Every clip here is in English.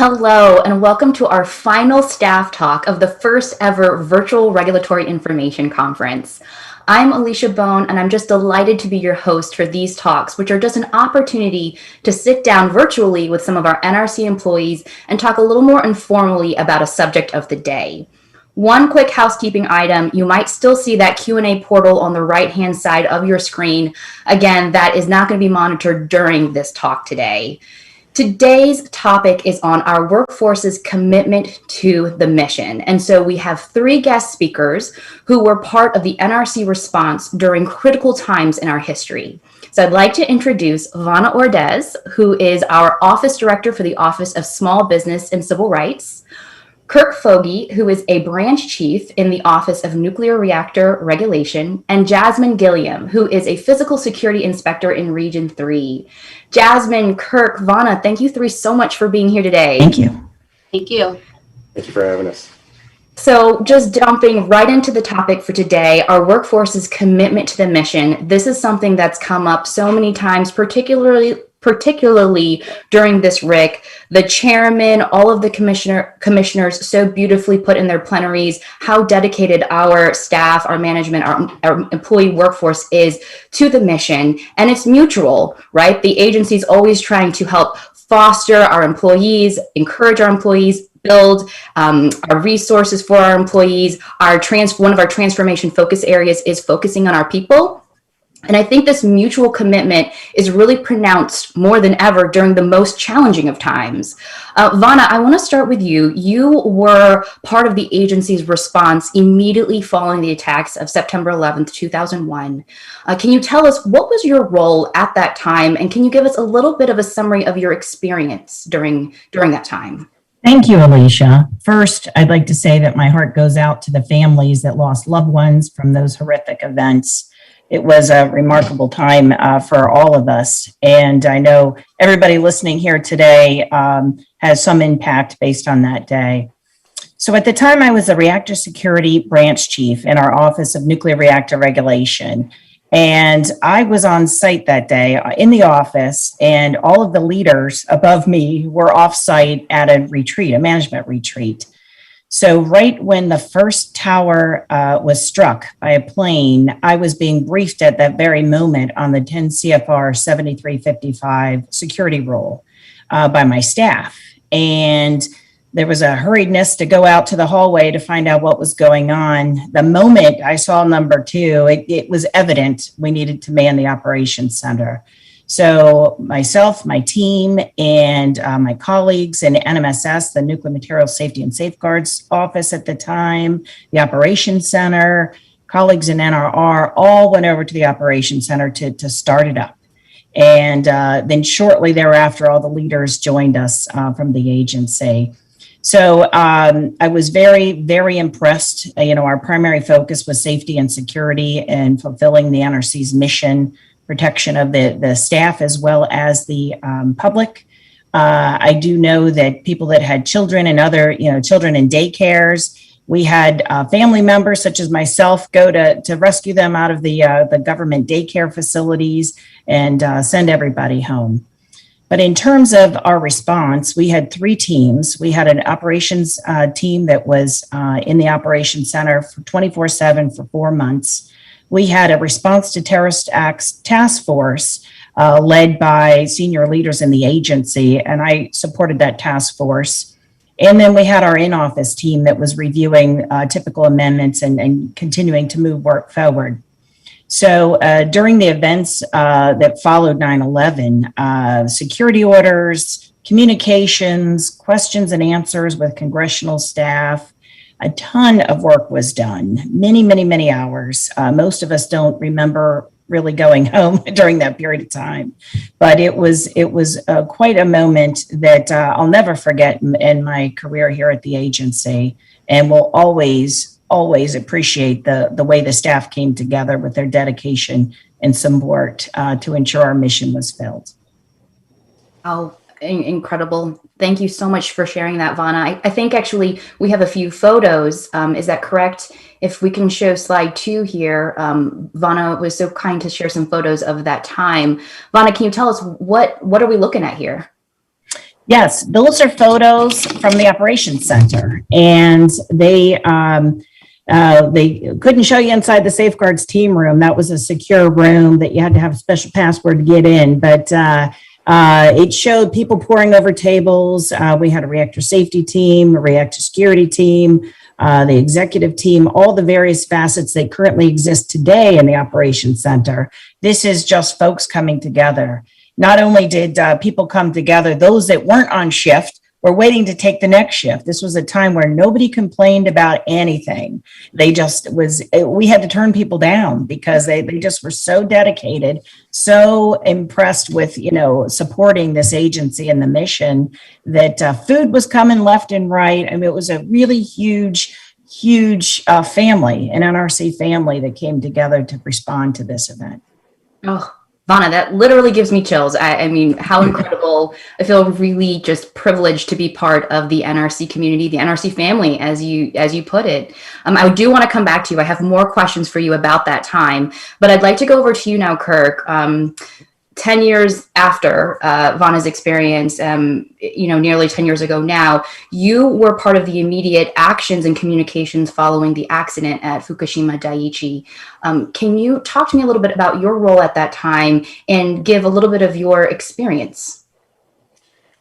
Hello, and welcome to our final staff talk of the first ever virtual regulatory information conference. I'm Alicia Bone, and I'm just delighted to be your host for these talks, which are just an opportunity to sit down virtually with some of our NRC employees and talk a little more informally about a subject of the day. One quick housekeeping item, you might still see that Q&A portal on the right-hand side of your screen. Again, that is not going to be monitored during this talk today. Today's topic is on our workforce's commitment to the mission. And so we have three guest speakers who were part of the NRC response during critical times in our history. So I'd like to introduce Vanna Ordez, who is our Office Director for the Office of Small Business and Civil Rights, Kirk Fogarty, who is a branch chief in the Office of Nuclear Reactor Regulation, and Jasmine Gilliam, who is a physical security inspector in Region 3. Jasmine, Kirk, Vanna, thank you three so much for being here today. Thank you. Thank you. Thank you for having us. So just jumping right into the topic for today, our workforce's commitment to the mission. This is something that's come up so many times, particularly during this RIC. The chairman, all of the commissioners so beautifully put in their plenaries how dedicated our staff, our management, our employee workforce is to the mission. And it's mutual, right? The agency is always trying to help foster our employees, encourage our employees, build our resources for our employees. One of our transformation focus areas is focusing on our people. And I think this mutual commitment is really pronounced more than ever during the most challenging of times. Vanna, I want to start with you. You were part of the agency's response immediately following the attacks of September 11th, 2001. Can you tell us what was your role at that time? And can you give us a little bit of a summary of your experience during that time? Thank you, Alicia. First, I'd like to say that my heart goes out to the families that lost loved ones from those horrific events. It was a remarkable time for all of us. And I know everybody listening here today has some impact based on that day. So at the time, I was the reactor security branch chief in our Office of Nuclear Reactor Regulation. And I was on site that day in the office, and all of the leaders above me were off site at a retreat, a management retreat. So right when the first tower was struck by a plane, I was being briefed at that very moment on the 10 CFR 7355 security rule by my staff. And there was a hurriedness to go out to the hallway to find out what was going on. The moment I saw number 2, it was evident we needed to man the operations center. So myself, my team, and my colleagues in NMSS, the Nuclear Materials Safety and Safeguards Office at the time, the Operations Center, colleagues in NRR, all went over to the Operations Center to start it up. And then shortly thereafter, all the leaders joined us from the agency. So I was very, very impressed. Our primary focus was safety and security and fulfilling the NRC's mission, protection of the staff as well as the public. I do know that people that had children and other, children in daycares, we had family members such as myself go to rescue them out of the government daycare facilities and send everybody home. But in terms of our response, we had 3 teams. We had an operations team that was in the operations center for 24/7 for 4 months. We had a response to terrorist acts task force led by senior leaders in the agency, and I supported that task force. And then we had our in-office team that was reviewing typical amendments and continuing to move work forward. So during the events that followed 9/11, security orders, communications, questions and answers with congressional staff, a ton of work was done, many, many, many hours. Most of us don't remember really going home during that period of time, but it was quite a moment that I'll never forget in my career here at the agency, and will always appreciate the way the staff came together with their dedication and support to ensure our mission was filled. Oh, incredible. Thank you so much for sharing that, Vanna. I think actually we have a few photos. Is that correct? If we can show slide 2 here, Vanna was so kind to share some photos of that time. Vanna, can you tell us what are we looking at here? Yes, those are photos from the operations center, and they couldn't show you inside the safeguards team room. That was a secure room that you had to have a special password to get in, but it showed people pouring over tables. We had a reactor safety team, a reactor security team, the executive team, all the various facets that currently exist today in the operations center. This is just folks coming together. Not only did people come together, those that weren't on shift were waiting to take the next shift. This was a time where nobody complained about anything. We had to turn people down because they just were so dedicated, so impressed with, supporting this agency and the mission that food was coming left and right. I mean, it was a really huge family, an NRC family that came together to respond to this event. Oh, Vana, that literally gives me chills. I mean, how incredible. I feel really just privileged to be part of the NRC community, the NRC family, as you put it. I do want to come back to you. I have more questions for you about that time, but I'd like to go over to you now, Kirk. 10 years after Vana's experience, nearly 10 years ago now, you were part of the immediate actions and communications following the accident at Fukushima Daiichi. Can you talk to me a little bit about your role at that time and give a little bit of your experience?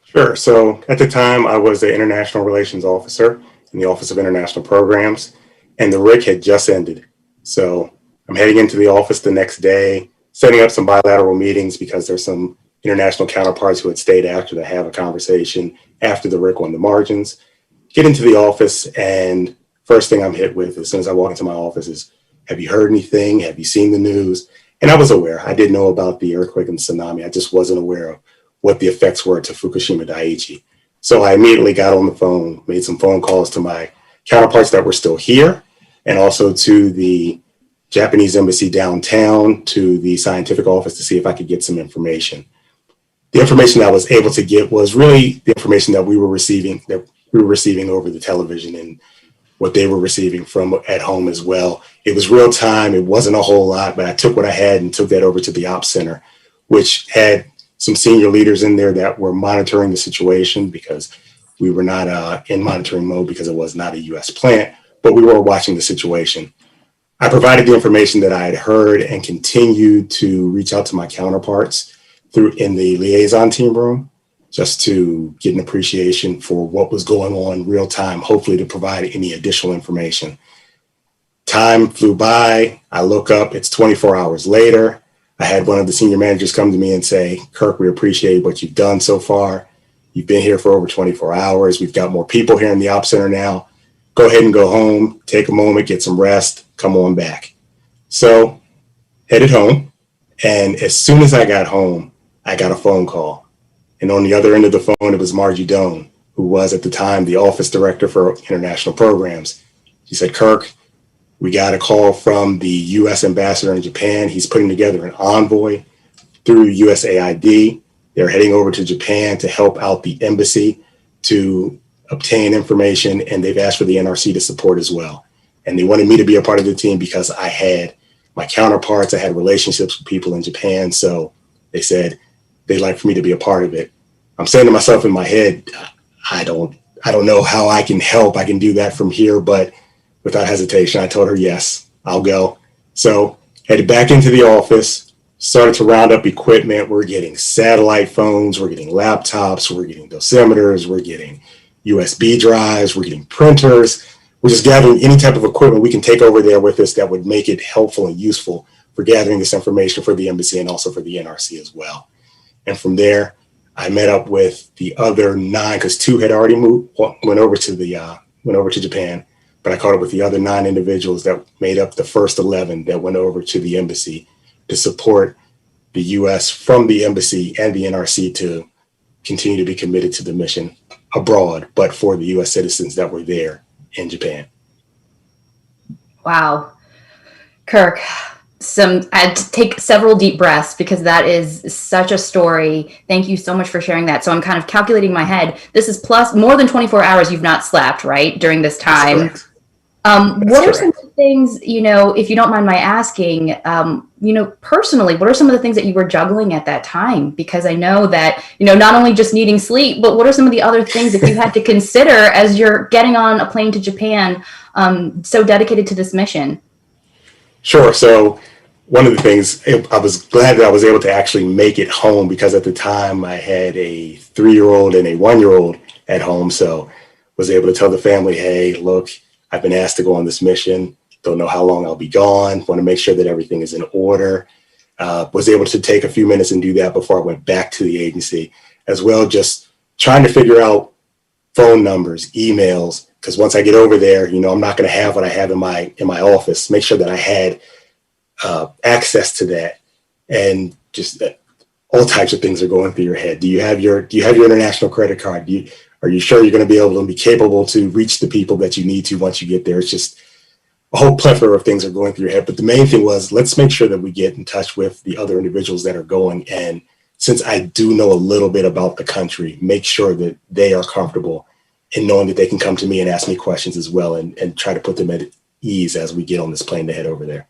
Sure. So at the time, I was the International Relations Officer in the Office of International Programs, and the RIC had just ended. So I'm heading into the office the next day, setting up some bilateral meetings because there's some international counterparts who had stayed after to have a conversation after the RIC on the margins. Get into the office, and first thing I'm hit with as soon as I walk into my office is, have you heard anything? Have you seen the news? And I was aware. I didn't know about the earthquake and tsunami. I just wasn't aware of what the effects were to Fukushima Daiichi. So I immediately got on the phone, made some phone calls to my counterparts that were still here, and also to the Japanese embassy downtown, to the scientific office to see if I could get some information. The information I was able to get was really the information that we were receiving over the television and what they were receiving from at home as well. It was real time. It wasn't a whole lot, but I took what I had and took that over to the Ops Center, which had some senior leaders in there that were monitoring the situation, because we were not in monitoring mode because it was not a US plant, but we were watching the situation. I provided the information that I had heard and continued to reach out to my counterparts in the liaison team room, just to get an appreciation for what was going on real time, hopefully to provide any additional information. Time flew by. I look up, it's 24 hours later. I had one of the senior managers come to me and say, Kirk, we appreciate what you've done so far. You've been here for over 24 hours. We've got more people here in the Ops Center now. Go ahead and go home, take a moment, get some rest, come on back. So headed home. And as soon as I got home, I got a phone call. And on the other end of the phone, it was Margie Doan, who was at the time the office director for international programs. She said, Kirk, we got a call from the US ambassador in Japan. He's putting together an envoy through USAID. They're heading over to Japan to help out the embassy to obtain information, and they've asked for the NRC to support as well. And they wanted me to be a part of the team because I had my counterparts, I had relationships with people in Japan. So they said they'd like for me to be a part of it. I'm saying to myself in my head, I don't know how I can help. I can do that from here, but without hesitation, I told her, yes, I'll go. So headed back into the office, started to round up equipment. We're getting satellite phones, we're getting laptops, we're getting dosimeters, we're getting USB drives, we're getting printers. We're just gathering any type of equipment we can take over there with us that would make it helpful and useful for gathering this information for the embassy and also for the NRC as well. And from there, I met up with the other 9, because 2 had already went over to Japan, but I caught up with the other 9 individuals that made up the first 11 that went over to the embassy to support the US from the embassy and the NRC to continue to be committed to the mission abroad, but for the US citizens that were there in Japan. Wow. Kirk, I had to take several deep breaths because that is such a story. Thank you so much for sharing that. So I'm kind of calculating in my head. This is plus more than 24 hours you've not slept, right, during this time? What are some of the things, if you don't mind my asking, personally, what are some of the things that you were juggling at that time? Because I know that, not only just needing sleep, but what are some of the other things that you had to consider as you're getting on a plane to Japan, so dedicated to this mission? Sure. So one of the things, I was glad that I was able to actually make it home, because at the time I had a 3-year-old and a 1-year-old at home. So was able to tell the family, hey, look, I've been asked to go on this mission. Don't know how long I'll be gone. Want to make sure that everything is in order. Was able to take a few minutes and do that before I went back to the agency, as well, just trying to figure out phone numbers, emails, because once I get over there, I'm not going to have what I have in my office. Make sure that I had access to that, and just all types of things are going through your head. Do you have your international credit card? Are you sure you're going to be able to be capable to reach the people that you need to once you get there? It's just a whole plethora of things are going through your head. But the main thing was, let's make sure that we get in touch with the other individuals that are going. And since I do know a little bit about the country, make sure that they are comfortable in knowing that they can come to me and ask me questions as well, and try to put them at ease as we get on this plane to head over there.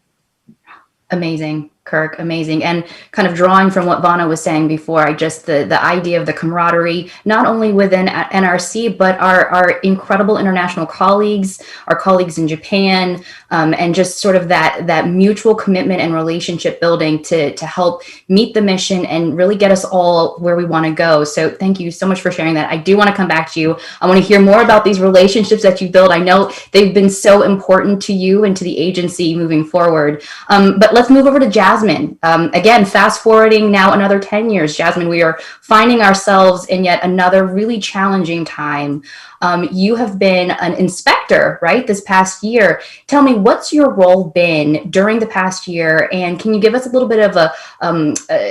Amazing, Kirk, amazing. And kind of drawing from what Vana was saying before, the idea of the camaraderie, not only within NRC, but our incredible international colleagues, our colleagues in Japan, and just sort of that mutual commitment and relationship building to help meet the mission and really get us all where we want to go. So thank you so much for sharing that. I do want to come back to you. I want to hear more about these relationships that you build. I know they've been so important to you and to the agency moving forward. But let's move over to Jasmine. Again, fast forwarding now another 10 years, Jasmine, we are finding ourselves in yet another really challenging time. You have been an inspector, right, this past year. Tell me, what's your role been during the past year? And can you give us a little bit of a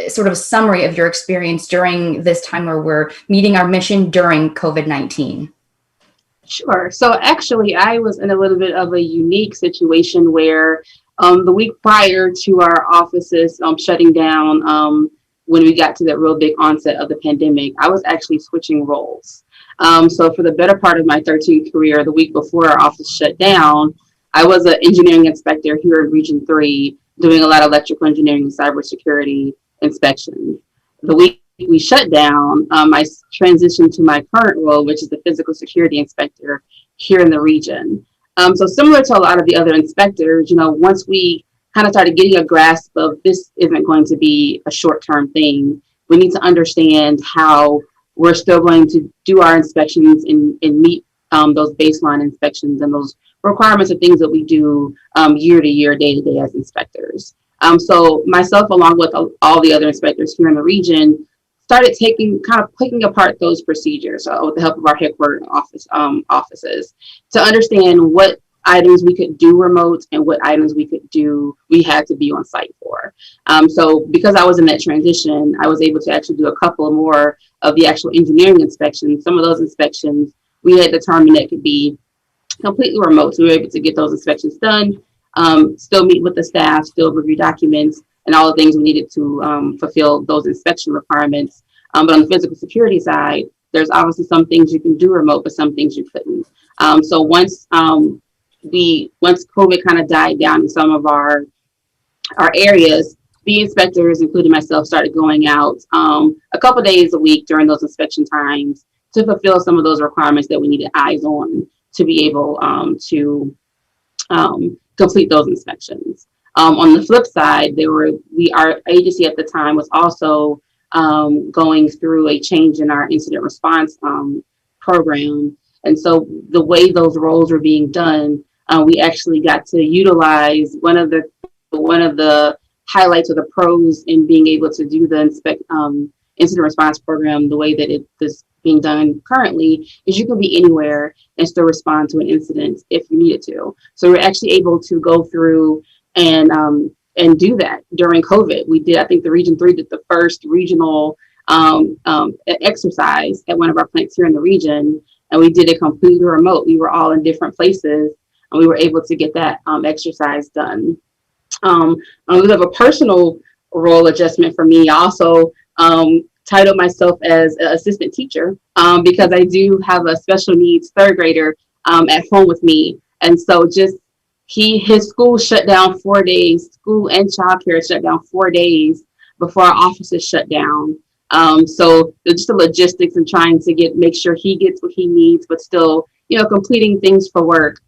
sort of a summary of your experience during this time where we're meeting our mission during COVID-19? Sure. So actually, I was in a little bit of a unique situation where the week prior to our offices shutting down, when we got to that real big onset of the pandemic, I was actually switching roles. So for the better part of my 13th career, the week before our office shut down, I was an engineering inspector here in Region 3, doing a lot of electrical engineering and cybersecurity inspections. The week we shut down, I transitioned to my current role, which is the physical security inspector here in the region. So similar to a lot of the other inspectors, once we kind of started getting a grasp of this isn't going to be a short-term thing, we need to understand how we're still going to do our inspections and meet those baseline inspections and those requirements of things that we do year to year, day to day as inspectors. So myself, along with all the other inspectors here in the region, started picking apart those procedures with the help of our headquarters offices to understand what items we could do remote and what items we had to be on site for. So because I was in that transition, I was able to actually do a couple more of the actual engineering inspections. Some of those inspections we had determined that could be completely remote. So we were able to get those inspections done, still meet with the staff, still review documents, and all the things we needed to fulfill those inspection requirements. But on the physical security side, there's obviously some things you can do remote, but some things you couldn't. So once COVID kind of died down in some of our areas, the inspectors, including myself, started going out a couple days a week during those inspection times to fulfill some of those requirements that we needed eyes on to be able to complete those inspections. On the flip side, our agency at the time was also going through a change in our incident response program. And so the way those roles were being done, we actually got to utilize one of the highlights or the pros in being able to do the incident response program the way that it is being done currently is you can be anywhere and still respond to an incident if you needed to. So we're actually able to go through and do that during COVID. I think the Region 3 did the first regional exercise at one of our plants here in the region, and we did it completely remote. We were all in different places, and we were able to get that exercise done. A little bit of a personal role adjustment for me. I also titled myself as an assistant teacher because I do have a special needs third grader at home with me And so just his school shut down 4 days, school and childcare shut down 4 days before our offices shut down. So just the logistics and trying to make sure he gets what he needs, but still, completing things for work.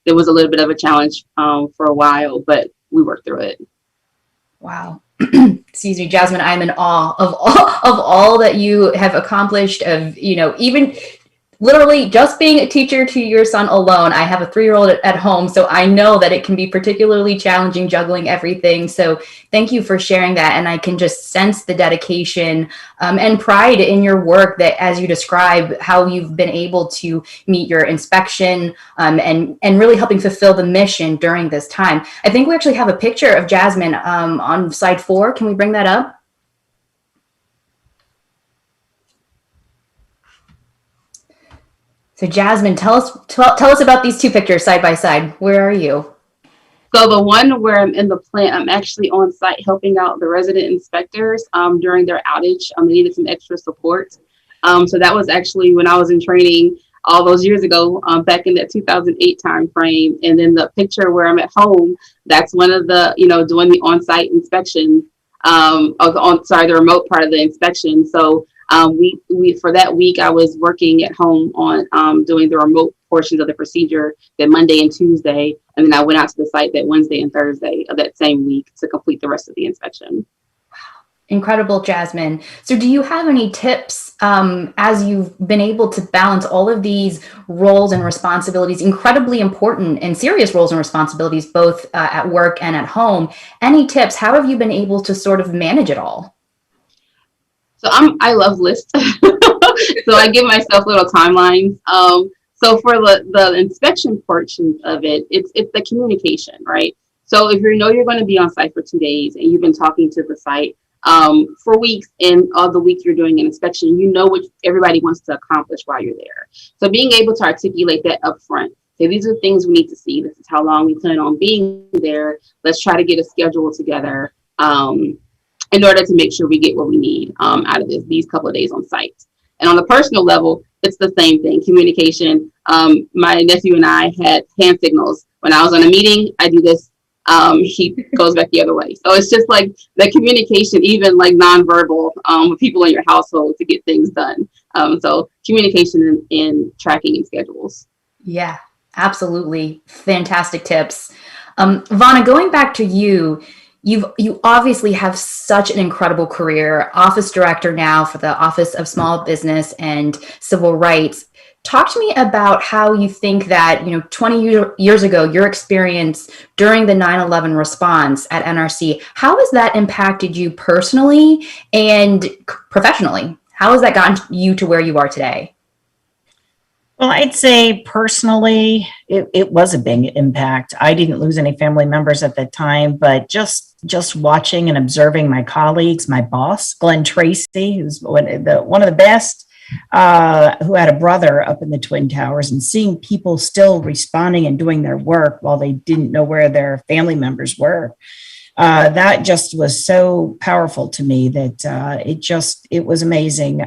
There was a little bit of a challenge for a while, but we worked through it. Wow. Excuse me, Jasmine, I'm in awe of all that you have accomplished, of, even literally just being a teacher to your son alone. I have a 3-year-old at home, so I know that it can be particularly challenging juggling everything. So thank you for sharing that. And I can just sense the dedication and pride in your work, that as you describe how you've been able to meet your inspection and really helping fulfill the mission during this time. I think we actually have a picture of Jasmine on slide 4. Can we bring that up? So Jasmine, tell us about these 2 pictures side by side. Where are you? So the one where I'm in the plant, I'm actually on site helping out the resident inspectors during their outage. They needed some extra support. So that was actually when I was in training all those years ago, back in that 2008 time frame. And then the picture where I'm at home, that's one of the, doing the on-site inspection, the remote part of the inspection. So we for that week, I was working at home on doing the remote portions of the procedure that Monday and Tuesday, and then I went out to the site that Wednesday and Thursday of that same week to complete the rest of the inspection. Incredible, Jasmine. So do you have any tips as you've been able to balance all of these roles and responsibilities, incredibly important and serious roles and responsibilities, both at work and at home? Any tips? How have you been able to sort of manage it all? So I love lists. So I give myself little timelines. So for the inspection portion of it, it's the communication, right? So if you're going to be on site for 2 days and you've been talking to the site for weeks, and all the week you're doing an inspection, what everybody wants to accomplish while you're there. So being able to articulate that up front. Say, these are things we need to see. This is how long we plan on being there. Let's try to get a schedule together in order to make sure we get what we need out of these couple of days on site. And on the personal level, it's the same thing, communication. My nephew and I had hand signals. When I was on a meeting, I do this. He goes back the other way. So it's just like the communication, even like nonverbal with people in your household to get things done. So communication and tracking and schedules. Yeah, absolutely. Fantastic tips. Vana, going back to you, you obviously have such an incredible career, office director now for the Office of Small Business and Civil Rights. Talk to me about how you think that, 20 years ago, your experience during the 9/11 response at NRC, how has that impacted you personally and professionally? How has that gotten you to where you are today? Well, I'd say personally, it was a big impact. I didn't lose any family members at the time, but just watching and observing my colleagues, my boss, Glenn Tracy, who's one of the best, who had a brother up in the Twin Towers, and seeing people still responding and doing their work while they didn't know where their family members were. That just was so powerful to me that it was amazing.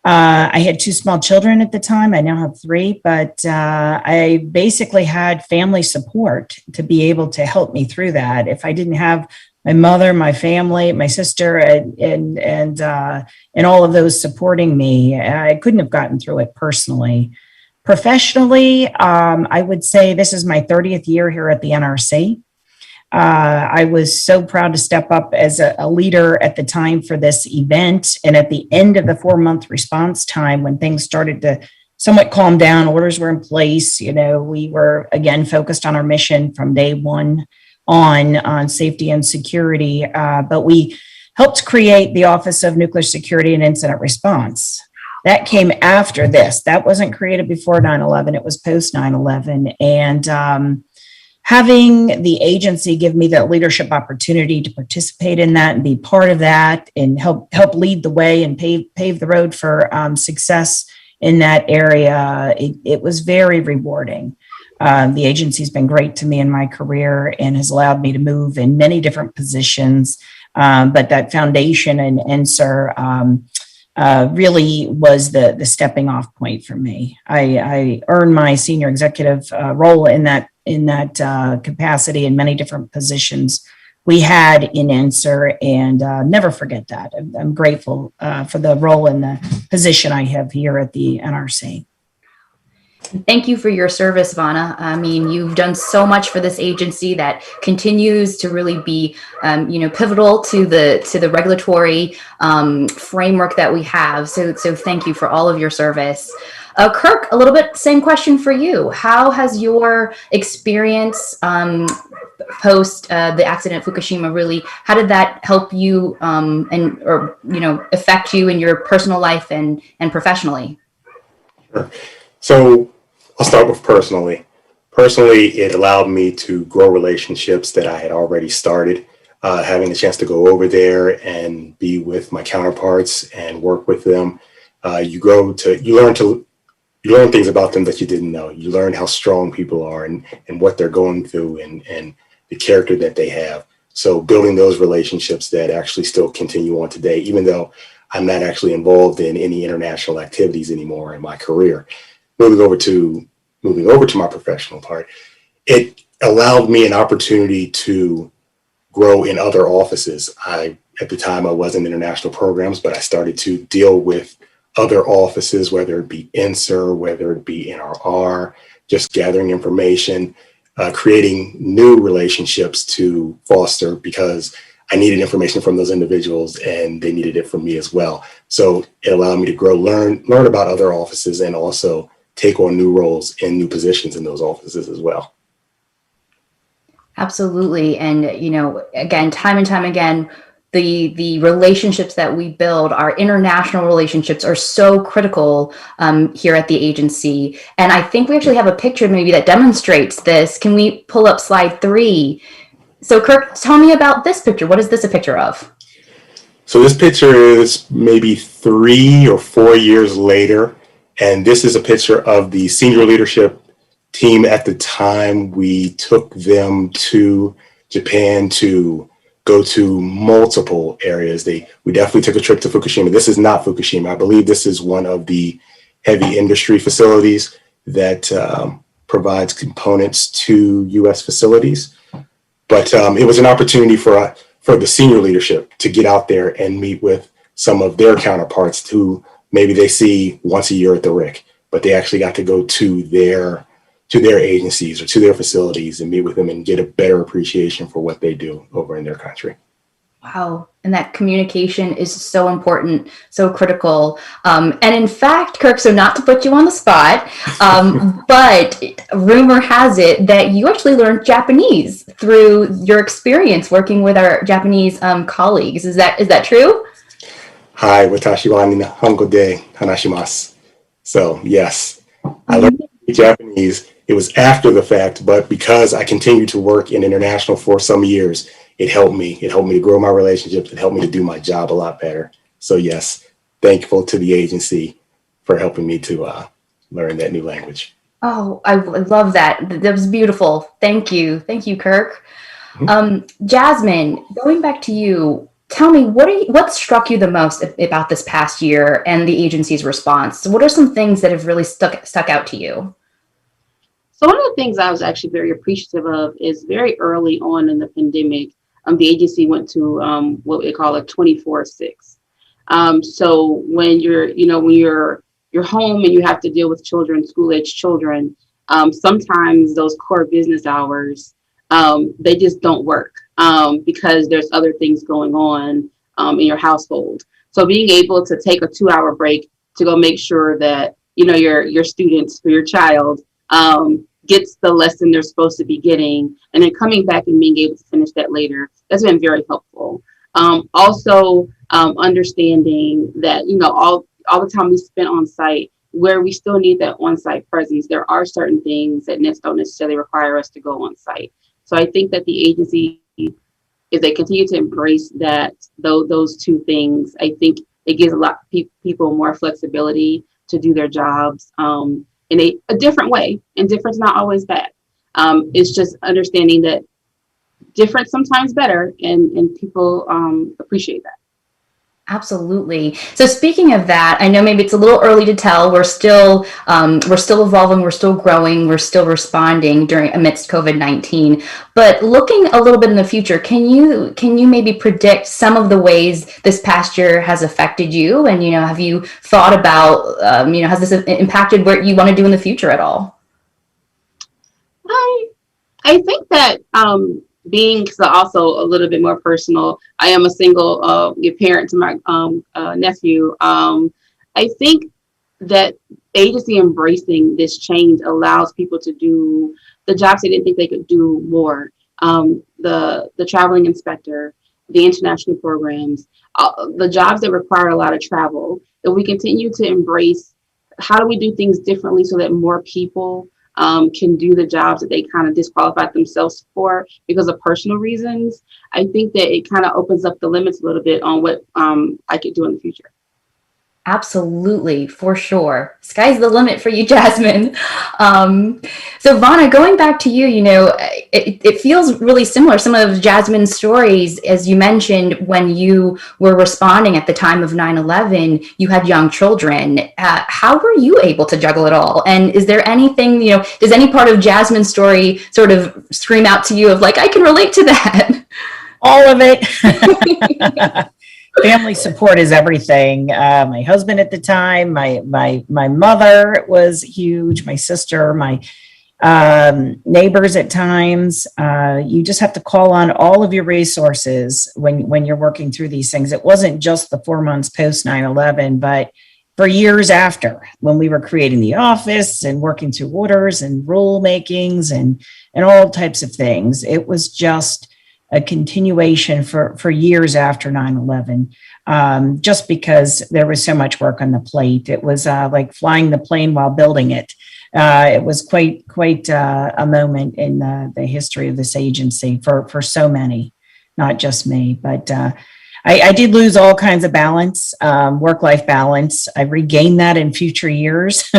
I had 2 small children at the time. I now have 3, but I basically had family support to be able to help me through that. If I didn't have my mother, my family, my sister, and all of those supporting me, I couldn't have gotten through it personally. Professionally, I would say this is my 30th year here at the NRC. I was so proud to step up as a leader at the time for this event. And at the end of the 4-month response time, when things started to somewhat calm down, orders were in place, we were again focused on our mission from day one on safety and security. But we helped create the Office of Nuclear Security and Incident Response. That came after this. That wasn't created before 9/11. It was post 9/11. And having the agency give me that leadership opportunity to participate in that and be part of that and help lead the way and pave the road for success in that area, it was very rewarding. The agency's been great to me in my career and has allowed me to move in many different positions. But that foundation and NSER really was the stepping off point for me. I earned my senior executive role in that capacity in many different positions we had in NSER, and never forget that. I'm grateful for the role and the position I have here at the NRC. Thank you for your service, Vanna. I mean, you've done so much for this agency that continues to really be, pivotal to the regulatory framework that we have. So thank you for all of your service. Kirk, a little bit same question for you. How has your experience post the accident at Fukushima really? How did that help you affect you in your personal life and professionally? Sure. So I'll start with personally. Personally, it allowed me to grow relationships that I had already started. Having the chance to go over there and be with my counterparts and work with them, you learn things about them that you didn't know. You learn how strong people are and what they're going through and the character that they have. So building those relationships that actually still continue on today, even though I'm not actually involved in any international activities anymore in my career. Moving over to my professional part, it allowed me an opportunity to grow in other offices. At the time, I was in international programs, but I started to deal with other offices, whether it be NSER, whether it be NRR, just gathering information, creating new relationships to foster, because I needed information from those individuals and they needed it from me as well. So it allowed me to grow, learn about other offices, and also take on new roles and new positions in those offices as well. Absolutely. And, again, time and time again, the relationships that we build, our international relationships, are so critical here at the agency. And I think we actually have a picture maybe that demonstrates this. Can we pull up slide 3? So Kirk, tell me about this picture. What is this a picture of? So this picture is maybe 3 or 4 years later. And this is a picture of the senior leadership team at the time. We took them to Japan to go to multiple areas. We definitely took a trip to Fukushima. This is not Fukushima. I believe this is one of the heavy industry facilities that provides components to U.S. facilities. But it was an opportunity for the senior leadership to get out there and meet with some of their counterparts who maybe they see once a year at the RIC, but they actually got to go to their agencies or to their facilities and meet with them and get a better appreciation for what they do over in their country. Wow. And that communication is so important, so critical. And in fact, Kirk, so not to put you on the spot, but rumor has it that you actually learned Japanese through your experience working with our Japanese colleagues. Is that true? Hi, watashi wa nihongo de hanashimasu. So yes, I learned Japanese. It was after the fact, but because I continued to work in international for some years, it helped me. It helped me to grow my relationships. It helped me to do my job a lot better. So yes, thankful to the agency for helping me to learn that new language. Oh, I love that. That was beautiful. Thank you. Thank you, Kirk. Mm-hmm. Jasmine, going back to you, tell me, what struck you the most about this past year and the agency's response? What are some things that have really stuck out to you? So one of the things I was actually very appreciative of is very early on in the pandemic, the agency went to what we call a 24/6. So when you're home and you have to deal with children, school-age children, sometimes those core business hours, they just don't work because there's other things going on in your household. So being able to take a 2-hour break to go make sure that, your students, for your child, gets the lesson they're supposed to be getting, and then coming back and being able to finish that later, that's been very helpful. Also, understanding that, all the time we spent on site, where we still need that on-site presence, there are certain things that don't necessarily require us to go on site. So I think that the agency, if they continue to embrace those two things, I think it gives a lot of people more flexibility to do their jobs in a different way. And different's not always bad. It's just understanding that different sometimes better, and people appreciate that. Absolutely. So speaking of that, I know maybe it's a little early to tell. We're still evolving, we're still growing, we're still responding amidst COVID-19. But looking a little bit in the future, can you maybe predict some of the ways this past year has affected you? And have you thought about has this impacted what you want to do in the future at all? I think that being also a little bit more personal, I am a single parent to my nephew. I think that agency embracing this change allows people to do the jobs they didn't think they could do more. The traveling inspector, the international programs, the jobs that require a lot of travel. If we continue to embrace, how do we do things differently so that more people can do the jobs that they kind of disqualified themselves for because of personal reasons, I think that it kind of opens up the limits a little bit on what I could do in the future. Absolutely, for sure. Sky's the limit for you, Jasmine. So Vana, going back to you, it feels really similar. Some of Jasmine's stories, as you mentioned, when you were responding at the time of 9/11, you had young children. How were you able to juggle it all? And is there anything, does any part of Jasmine's story sort of scream out to you of like, I can relate to that? All of it. Family support is everything. My husband at the time, my mother was huge, my sister, my neighbors at times. You just have to call on all of your resources when you're working through these things. It wasn't just the 4 months post 9/11, but for years after, when we were creating the office and working through orders and rule makings and all types of things. It was just a continuation for years after 9/11, just because there was so much work on the plate. It was like flying the plane while building it. It was quite a moment in the history of this agency for so many, not just me. But I did lose all kinds of balance, work-life balance. I regained that in future years.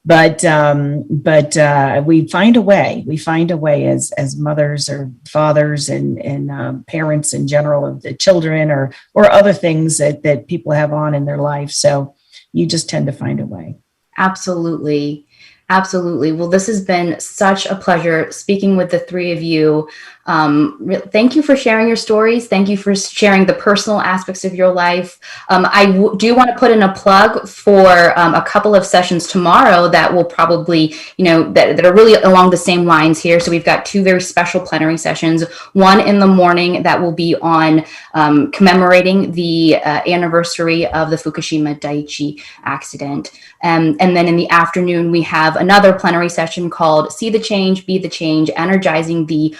But we find a way. We find a way as mothers or fathers and parents in general of the children or other things that people have on in their life. So you just tend to find a way. Absolutely. Absolutely. Well, this has been such a pleasure speaking with the three of you. Thank you for sharing your stories. Thank you for sharing the personal aspects of your life. I do want to put in a plug for a couple of sessions tomorrow that will probably, that are really along the same lines here. So we've got two very special plenary sessions, one in the morning that will be on commemorating the anniversary of the Fukushima Daiichi accident. And then in the afternoon, we have another plenary session called See the Change, Be the Change, Energizing the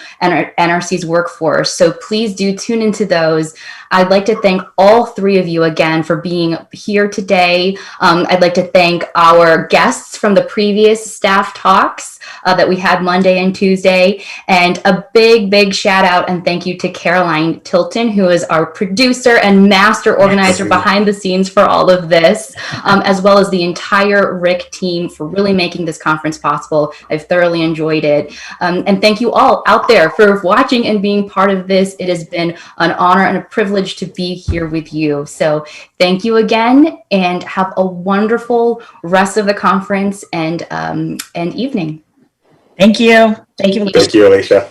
NRC's Workforce. So please do tune into those. I'd like to thank all three of you again for being here today. I'd like to thank our guests from the previous staff talks that we had Monday and Tuesday. And a big shout out and thank you to Caroline Tilton, who is our producer and master organizer behind the scenes for all of this, as well as the entire RIC team for really making this conference possible. I've thoroughly enjoyed it. And thank you all out there for watching and being part of this. It has been an honor and a privilege to be here with you. So thank you again and have a wonderful rest of the conference and evening. Thank you. Thank you. Thank you, Alicia.